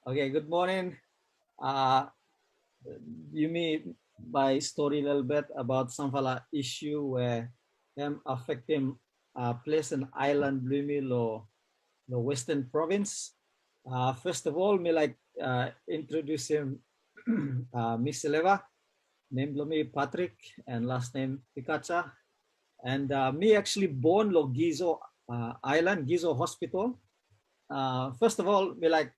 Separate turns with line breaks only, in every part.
Okay, good morning. Uh, you mean by story a little bit about some issue where them affecting place an island blumi lo the western province. First of all, me like introduce him Miss Leva, name me Patrick and last name Pikacha. And me actually born lo Gizo Island, Gizo Hospital. First of all, me like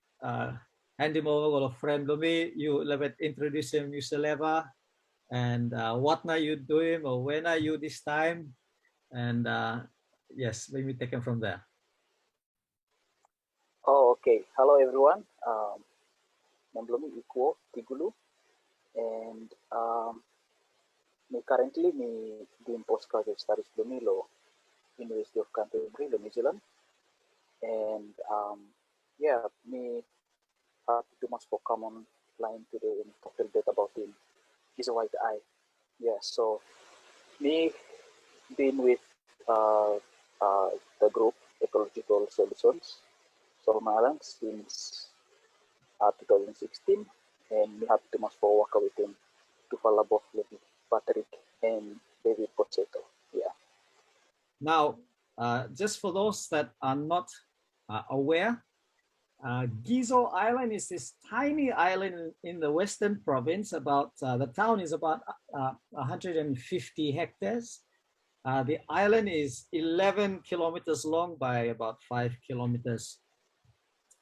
hand him over to a friend of me. You let me introduce him, Mr. Leva, and what are you doing or when are you this time? And yes, let me take him from there.
Oh, okay. Hello, everyone. I'm Ikuo Tigulu, and me currently doing postgraduate studies in University of Canterbury, New Zealand, and yeah, me happy to much for come online today and talk a little bit about him. He's a white eye. Yeah, so me been with the group Ecological Solutions, Solomon Islands since 2016, and we have too much for work with him to follow both Patrick and David Pocheto. Yeah.
Now, just for those that are not aware, Gizo Island is this tiny island in the western province. About the town is about 150 hectares. The island is 11 kilometers long by about 5 kilometers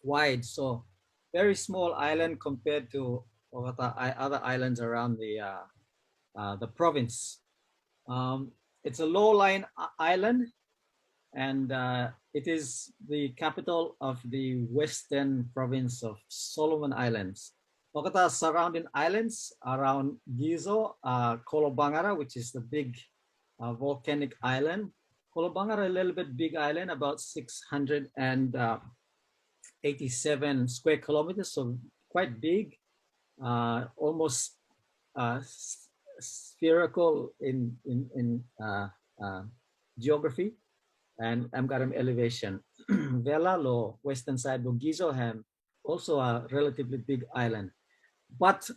wide. So very small island compared to other islands around the province. It's a low-lying island, and it is the capital of the western province of Solomon Islands. Wakata surrounding islands around Gizo, Kolobangara, which is the big volcanic island. Kolobangara, a little bit big island, about 687 square kilometers, so quite big, almost spherical in geography and Amgaram elevation. Vela lo western side of Gizo Ham, also a relatively big island. But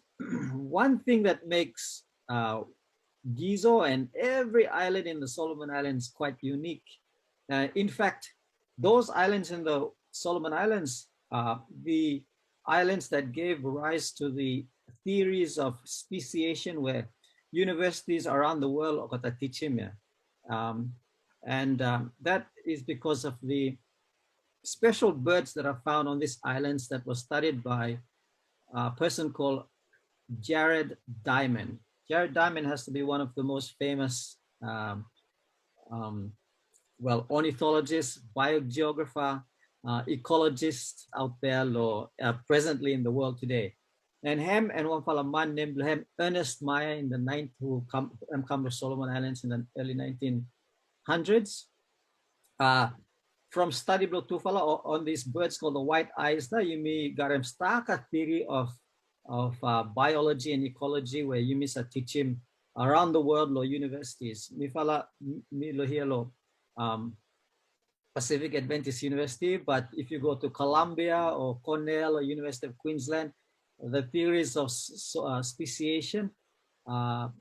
one thing that makes Gizo and every island in the Solomon Islands quite unique. In fact, those islands in the Solomon Islands are the islands that gave rise to the theories of speciation, where universities around the world are teaching. And that is because of the special birds that are found on these islands that was studied by a person called Jared Diamond. Jared Diamond has to be one of the most famous, ornithologists, biogeographer, ecologists out there presently in the world today. And him and one fellow man named Ernest Meyer in the who come to Solomon Islands in the early 1900s. From study Tufala on these birds called the white eyes, you may got him start a theory of biology and ecology, where you miss a teaching around the world lo universities. Mi fala mi lo here lo Pacific Adventist University, but if you go to Columbia or Cornell or University of Queensland, the theories of speciation,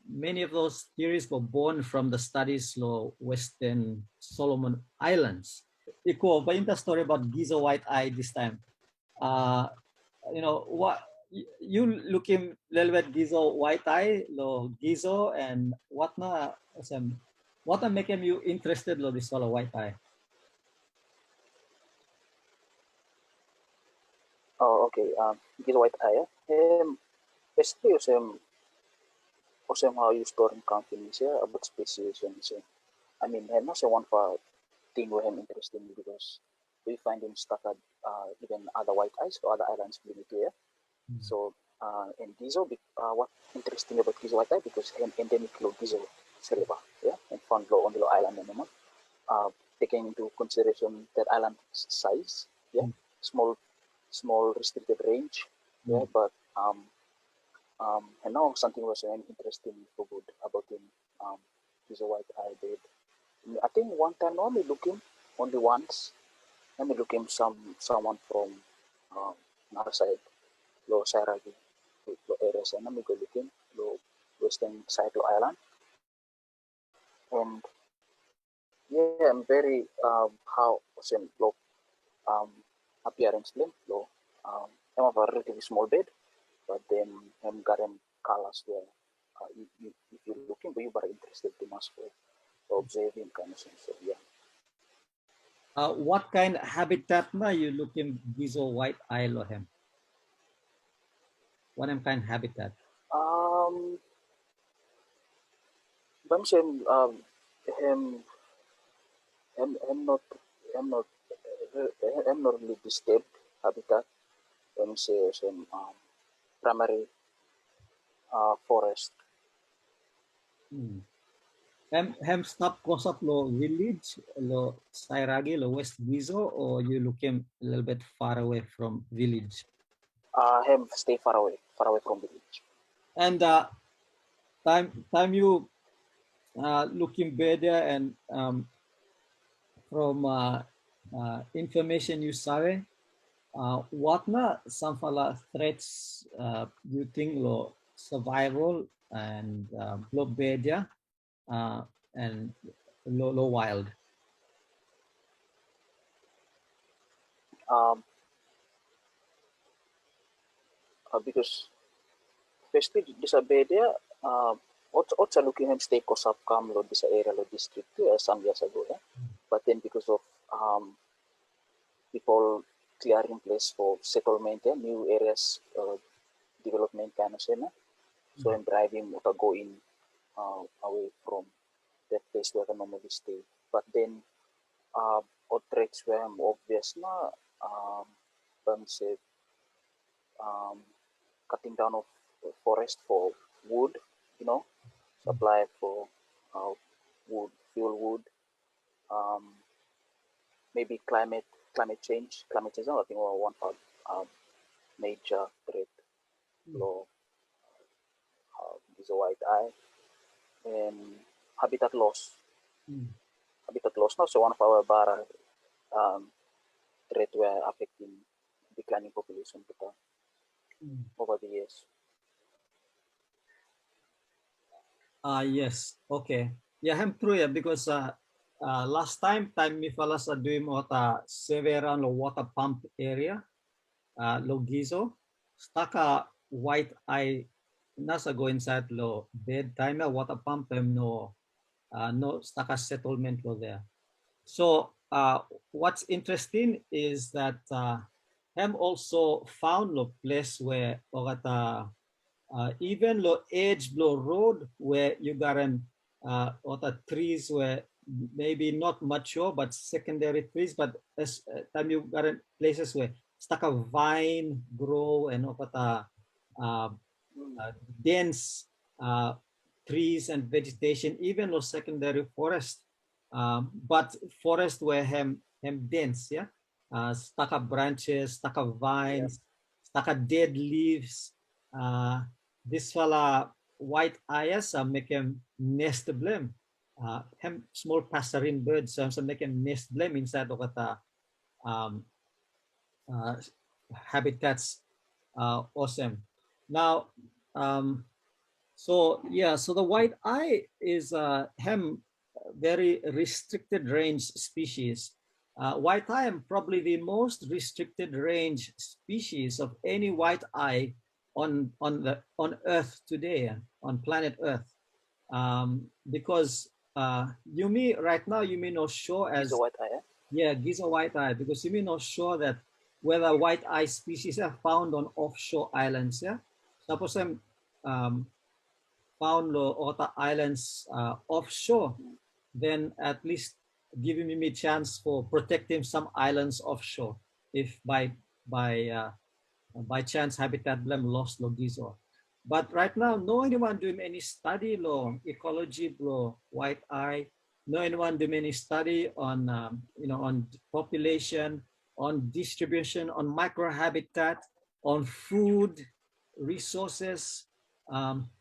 many of those theories were born from the studies of Western Solomon Islands. Ikuo, but in the story about Gizo white eye this time, what you looking a little bit Gizo white eye, lo Gizo, and what making you interested lo this solo white eye?
Oh, okay. Gizo white eye. Basically, how you store in companies here about speciation. I mean, I'm not one for thing where I'm interested in, because we find him stuck at even other white eyes or other islands here. So in Gizo, what interesting about Gizo white eye, because endemic lo Gizo silver, yeah, and found low on the island anymore. Taking into consideration that island size, yeah, small restricted range, yeah, but and now something was interesting for good about him. Gizo white eye did. I think one time only looking only once. Let me look him someone from another side. lo Sairagi, lo area sana may gulutin, lo western side lo island. And yeah, I'm very how same lo um appearance them lo I'm of a relatively small bed, but then I'm got them colors where if you're looking, but you're very interested to mass for observing kind of thing. So yeah.
What kind of habitat na you looking Gizo white eye lohem? What kind of habitat?
Um, but him, him not, him not, him not really disturbed habitat. Say some primary forest.
Hmm. Hem stop kosap lo village lo Sairagi lo West Gizo, or you looking a little bit far away from village?
Him stay far away from village.
And time you looking better and from information you saw, what na some fala threats you think lo survival and lo better and lo wild?
Um, because firstly, this abedia, also looking him stay kosap kam lo this area lo district some years ago. Yeah? But then because of people clearing place for settlement and new areas development kind of thing. So I'm driving to go in away from that place where I normally stay. But then what threats were obvious na say um, cutting down of forest for wood, you know, supply for uh, wood, fuel wood, um, maybe climate change. I think one of major threat law is a white eye and habitat loss. Habitat loss now, so one of our bara threat were affecting declining population over the years.
Yes, okay. Yeah, I'm true, yeah, because last time me falas doing mo ta severa lo water pump area lo Gizo staka white eye nasa go inside lo bed time water pump no no staka settlement lo there. So what's interesting is that hem also found lo place where orata even lo edge lo road where you got or the trees were maybe not mature but secondary trees, but as time you got places where stuck a vine grow and uh, dense trees and vegetation, even those secondary forest. But forest were hem dense, yeah. Stuck up branches, stuck up vines, stuck up dead leaves. This fella white eyes make him nest blem. Hem small passerine birds so make him nest blem inside of the um, uh, habitats. Awesome. Now, so yeah, so the white eye is a very restricted range species. White eye is probably the most restricted range species of any white eye on Earth today, on planet Earth, because you may right now you may not sure as
Gizo white eye.
yeah, Gizo white eye, because you may not sure that whether white eye species are found on offshore islands. Yeah, suppose I'm found other islands offshore, then at least giving me chance for protecting some islands offshore if by chance habitat blem lost lo Gizo. But right now, no anyone doing any study lo ecology lo white eye. No anyone doing any study on on population, on distribution, on microhabitat, on food resources,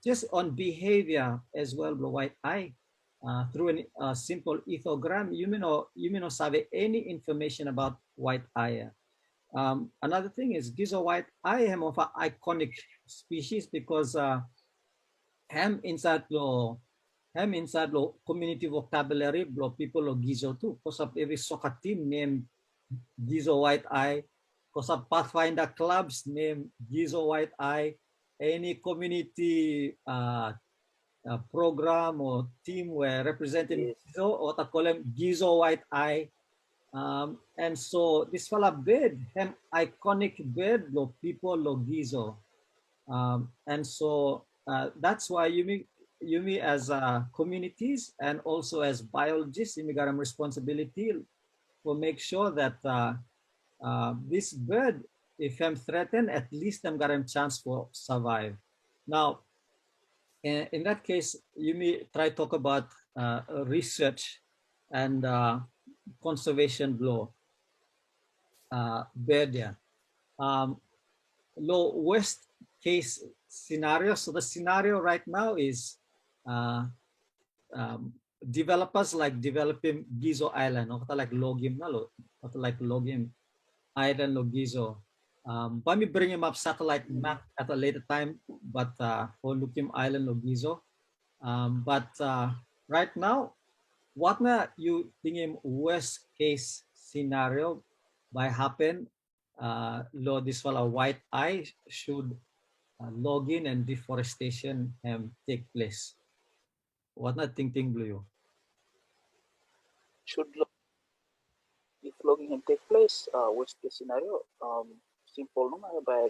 just on behavior as well lo white eye. Through a simple ethogram, you may not have any information about white eye. Another thing is Gizo white eye ham of an iconic species because ham inside lo community vocabulary lo people lo Gizo too. Because of every soccer team named Gizo white eye. Because of Pathfinder clubs named Gizo white eye. Any community program or team were representing
Yes.
Gizo or ta call him Gizo white eye. And so this fella bird, an iconic bird, lo people lo Gizo. And so that's why Yumi as communities and also as biologists, Yumi got a responsibility to make sure that this bird, if I'm threatened, at least I'm got a chance for survive. Now, in that case, Yumi try to talk about research and conservation law. Bird, low worst case scenario. So the scenario right now is developers like developing Gizo Island, or like Logim na lo, or like Logim Island lo Gizo. Let me bring him up satellite map at a later time, but for Lukim Island lo Gizo. But right now, what na you think him worst case scenario by happen? Lo this fella white eye should logging and deforestation take place. What not ting blue?
Should if logging can take place, worst case scenario, simple no matter by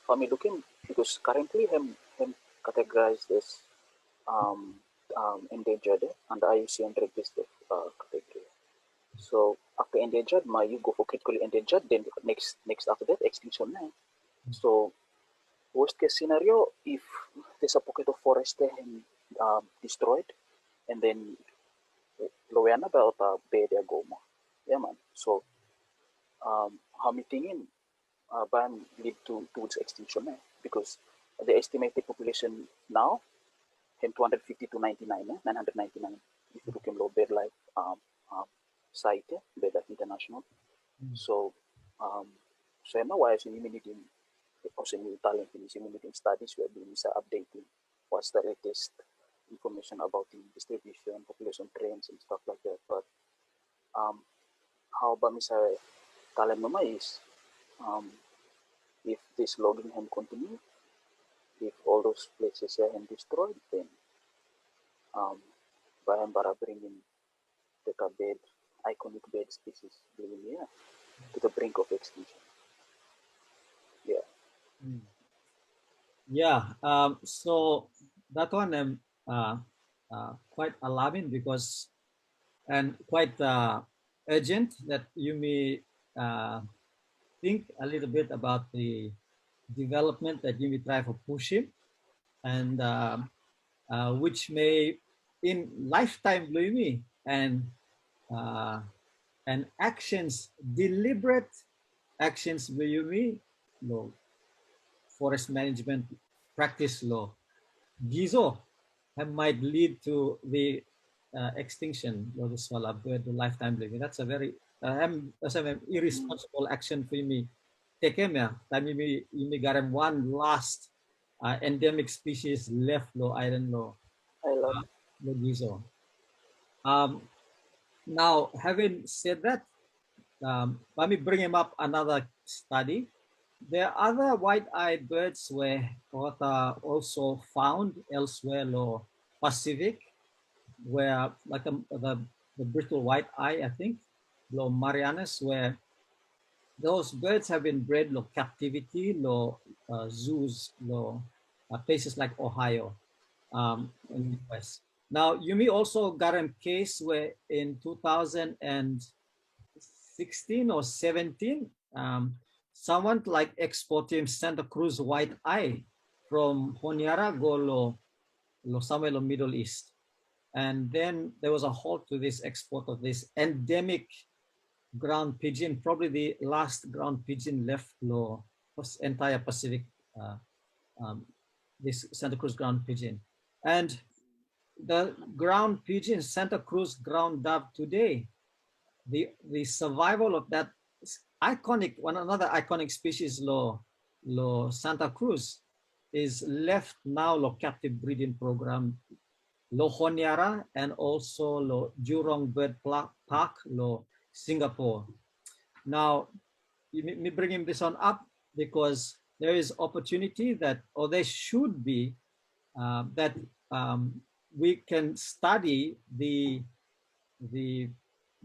family looking because currently him categorized as um, endangered and IUCN registered category. So after endangered, you go for critically endangered. Then next after that extinction. So worst case scenario, if there's a pocket of forest there and destroyed, and then lower about bed go mo. Yeah man. So how many thing ban lead towards extinction because the estimated population now from 250 to 99, 999. If you look in low bed life site, bed life international. So so I'm why so limiting also new talent in limiting studies we are doing is updating what's the latest information about the distribution, population trends and stuff like that. But how about Mr. Talent Mama is if this logging can continue, if all those places are destroyed, then Bayan Bara bringing the bed, iconic bed species to the brink of extinction. Yeah.
Yeah. So that one quite alarming because and quite urgent that you may think a little bit about the development that you may try for pushing and which may in lifetime believe me uh, and actions deliberate actions believe me law forest management practice law Gizo might lead to the extinction of the swallow bird the lifetime living. That's a very that's an irresponsible action for me. Take him, yeah. Time you got him one last endemic species left low island low
I love
Gizo. Now, having said that, let me bring him up another study. There are other white-eyed birds were also found elsewhere in Pacific, where like the brittle white-eye, I think, low Marianas, where those birds have been bred low captivity, low zoos, low places like Ohio in the US. Now, Yumi also got a case where in 2016 or 17, someone like exporting Santa Cruz white eye from Honiara go somewhere in the Middle East. And then there was a halt to this export of this endemic ground pigeon, probably the last ground pigeon left lo entire Pacific, this Santa Cruz ground pigeon. And the ground pigeon, Santa Cruz ground dove today, the survival of that another iconic species, lo Santa Cruz, is left now lo captive breeding program, lo Honiara, and also lo Jurong Bird Park, lo Singapore. Now, me bringing this on up because there is opportunity that, or there should be, that we can study the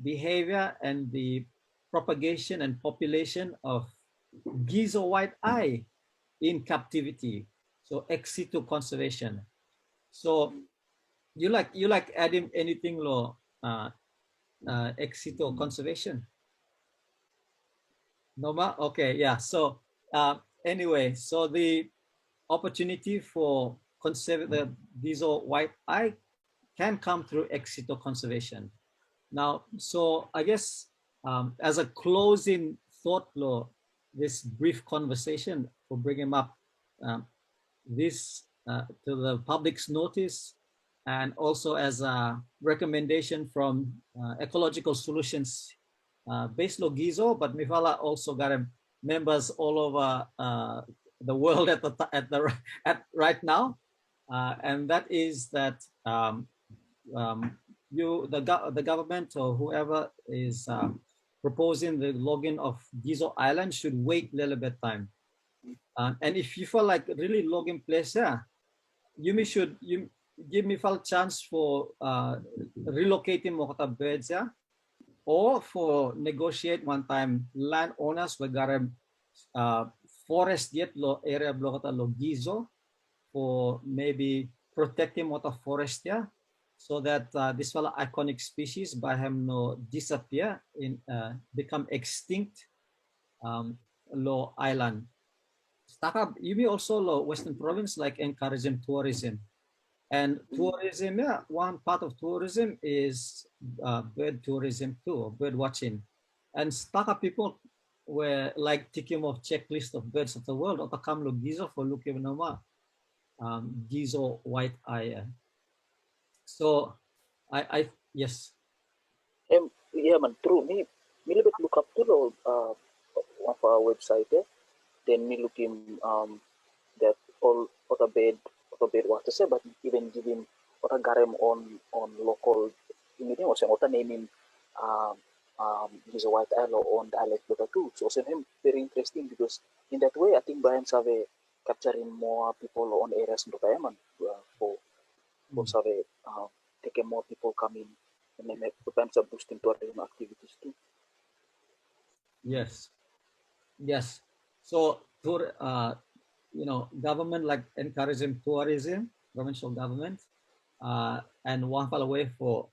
behavior and the propagation and population of Gizo white-eye in captivity. So ex situ conservation. So you like adding anything lo ex situ conservation? Noma? Okay, yeah. So anyway, so the opportunity for conserve the Gizo white-eye can come through ex situ conservation. Now, so I guess as a closing thought, law, this brief conversation for bringing up this to the public's notice, and also as a recommendation from Ecological Solutions based lo Gizo, but Mifala also got members all over the world at right now, and that is that. The government or whoever is proposing the logging of Gizo Island should wait a little bit time. And if you feel like really logging place, yeah, you give me a chance for relocating Mokota birds, yeah, or for negotiate one time landowners with forest yet lo area blokota lo Gizo for maybe protecting Mota forest, yeah, so that this fellow iconic species by him no disappear in become extinct low island. Stakab, you may also low Western province like encouraging tourism. And tourism, yeah, one part of tourism is bird tourism too, bird watching. And Staka people were like ticking off checklist of birds of the world. Otakam lo Gizo for looking nama Gizo white-eye. So I yes.
Yeah, man, true. Me little bit look up to the one of our website. Then me looking that all other bed what to say, but even giving other garem on local meeting or some other naming his white isle on dialect better too. So him very interesting because in that way I think Brian Save capturing more people on areas in the Diamond for Save taking more people coming and then sometimes boosting tourism activities too.
Yes. Yes. So government like encouraging tourism, provincial government, and one way for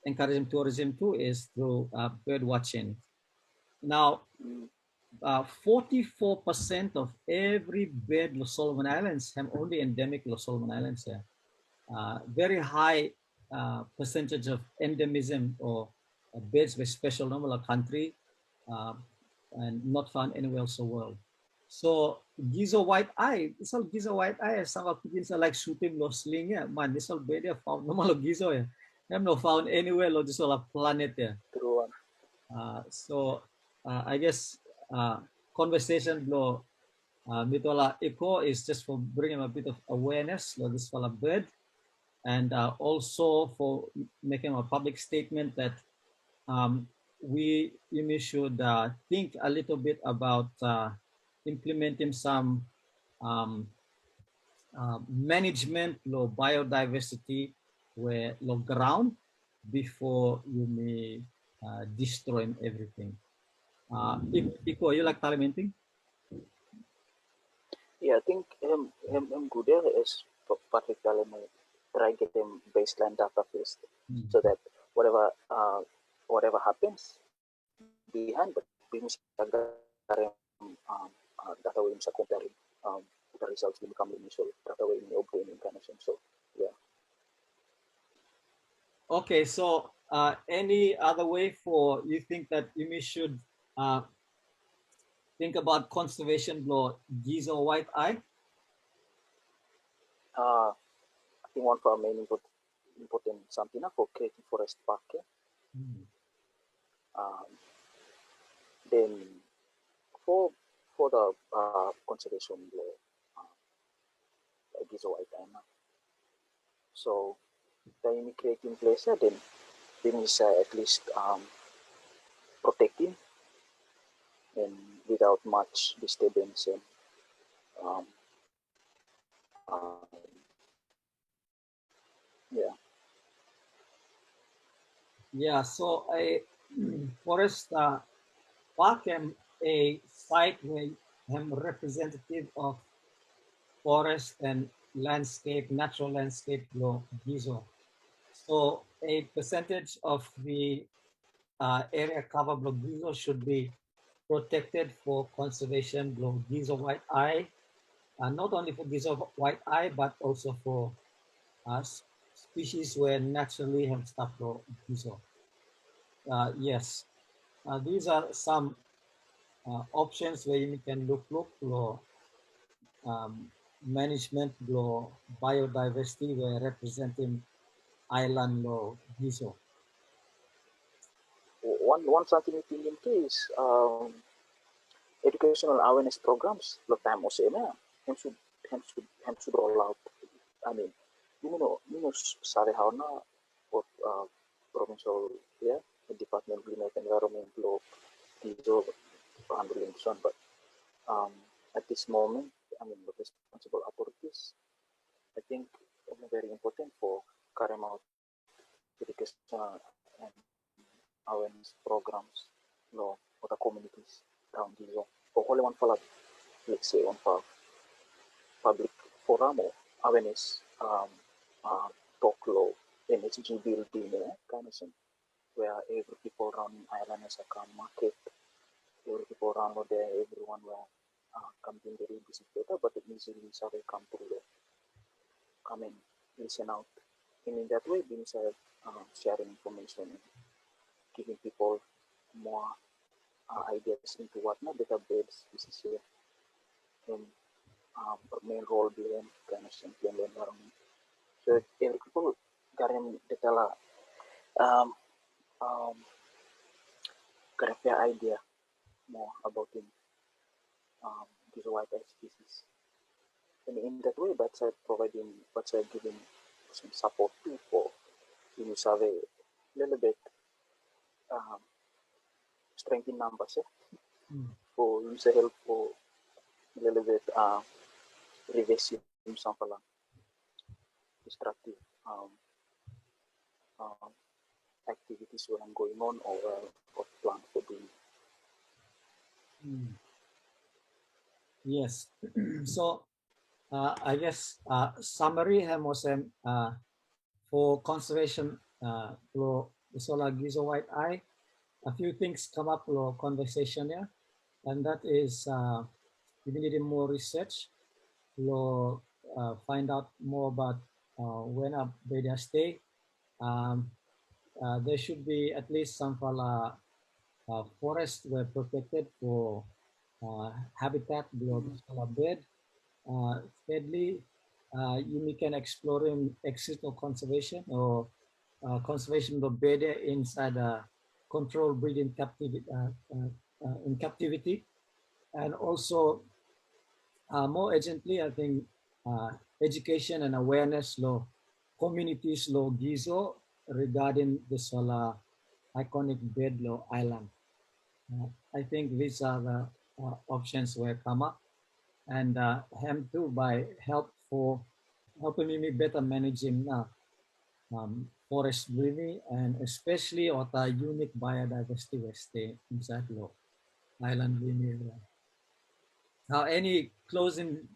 encouraging tourism too is through bird watching. Now, 44% of every bird Los Solomon Islands have only endemic Los Solomon Islands here. Very high percentage of endemism or birds with special normal country and not found anywhere else in the world. So Gizo white-eye, this all Gizo white-eye, some of the like shooting no sling, yeah, man, this all bird found normal Gizo, yeah. Have no found anywhere lo this all planet, yeah.
True.
So I guess conversation lo Mitola Eco is just for bringing a bit of awareness lo this fella bird, and also for making a public statement that we should think a little bit about implementing some management lo biodiversity where lo ground before you may destroy everything. Iko, you like parliamenting?
Yeah, I think him good there is particularly try get them baseline data first, so that whatever happens behind, but we must data way must compare the results will become initial data way in your brain incarnation. So yeah.
Okay, so any other way for you think that you should think about conservation law, Gizo white-eye?
I think one for our main important something for creating forest park. Then for the conservation law, Gizo white eye. So the creating place, then is at least protecting and without much disturbance and um, yeah.
Yeah, so a forest park am a site where I'm representative of forest and landscape, natural landscape law, Gizo. So a percentage of the area cover block Gizo should be protected for conservation block Gizo white eye, not only for Gizo white eye, but also for species where naturally have stuff for Gizo. Yes, these are some options where you can look for management law, biodiversity, where representing island law, Gizo.
One something we think into is educational awareness programs. Lo time also na, hem should roll out. I mean, sare how na what provincial yeah, the Department of Climate Environment law Gizo handling this one, but um, at this moment, I mean, the responsible authorities, I think, very important for carrying out educational and awareness programs, for the communities around Gizo. For only one for, let's say, on for public forum or awareness talk law, NHG building, kind of thing, where every people around Ireland has a come market, every people around there, everyone will come in the visit better, but easily so they come to come and listen out. And in that way, being sharing information and giving people more ideas into what not better beds this is here and main role behind kind of simple environment. So every people got him the tell um um got a fair idea more about him these white species. And in that way, but providing, but giving some support too for you have a little bit um, strength in numbers for you say help for a little bit reversing some of the destructive um, activities when I'm going on or what plan for doing.
Yes. So I guess summary Hemosem for conservation for the solar Gizo white eye. A few things come up for conversation here, and that is we need more research. We'll find out more about when they stay. Um, there should be at least some forests were protected for habitat below the solar bed. Thirdly, you can explore exit or conservation conservation of bed inside controlled breeding captivity in captivity, and also more urgently, I think education and awareness law, communities law Gizo regarding the solar iconic bed law island. I think these are the options where come up, and him too by help for helping me better managing forest breeding and especially what a unique biodiversity we stay inside law island breeding. Now, any closing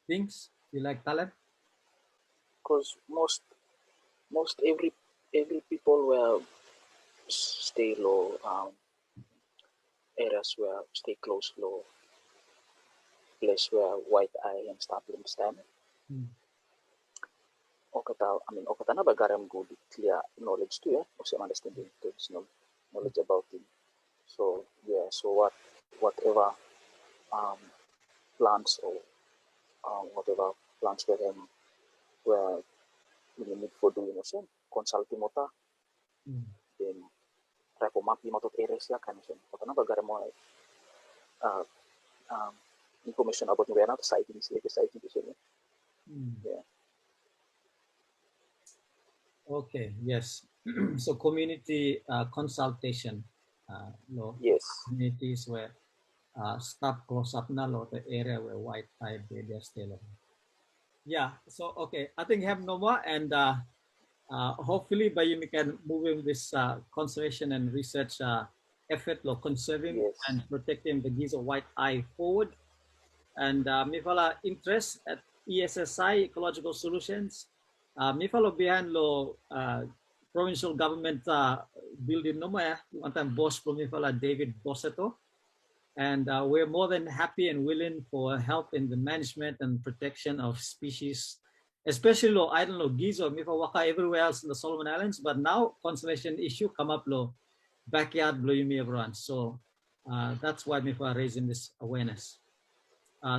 things you like, Taleb?
Because most every people will stay low areas where stay close low place where white eye and startling stand. Okata na bagaram good clear knowledge too, yeah, or some understanding traditional knowledge about it. So yeah, so whatever um plants or whatever plants where them where we need for doing also consulting mota then try for mapping matot areas ya kan so karena bagara mo information about where not sightings like sighting so yeah.
Okay, yes. So community consultation, no,
Yes.
communities where staff close up na lo the area where white tide they are still. Yeah. So okay, I think have no more, and hopefully by you we can move in this conservation and research effort lo conserving
Yes.
and protecting the Gizo white eye forward. And may follow interest at ESSI Ecological Solutions. May follow behind lo provincial government building no more. One time boss from may follow David Bosseto. And we're more than happy and willing for help in the management and protection of species, especially lo, I don't know, Gizo, may waka everywhere else in the Solomon Islands, but now conservation issue come up lo, backyard blow you me everyone. So that's why me raising this awareness.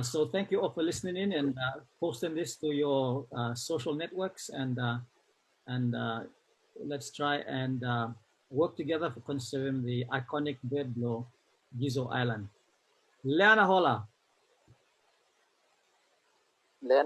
So thank you all for listening in and posting this to your social networks and let's try and work together for conserving the iconic bird blow Gizo Island. Leana hola.
Then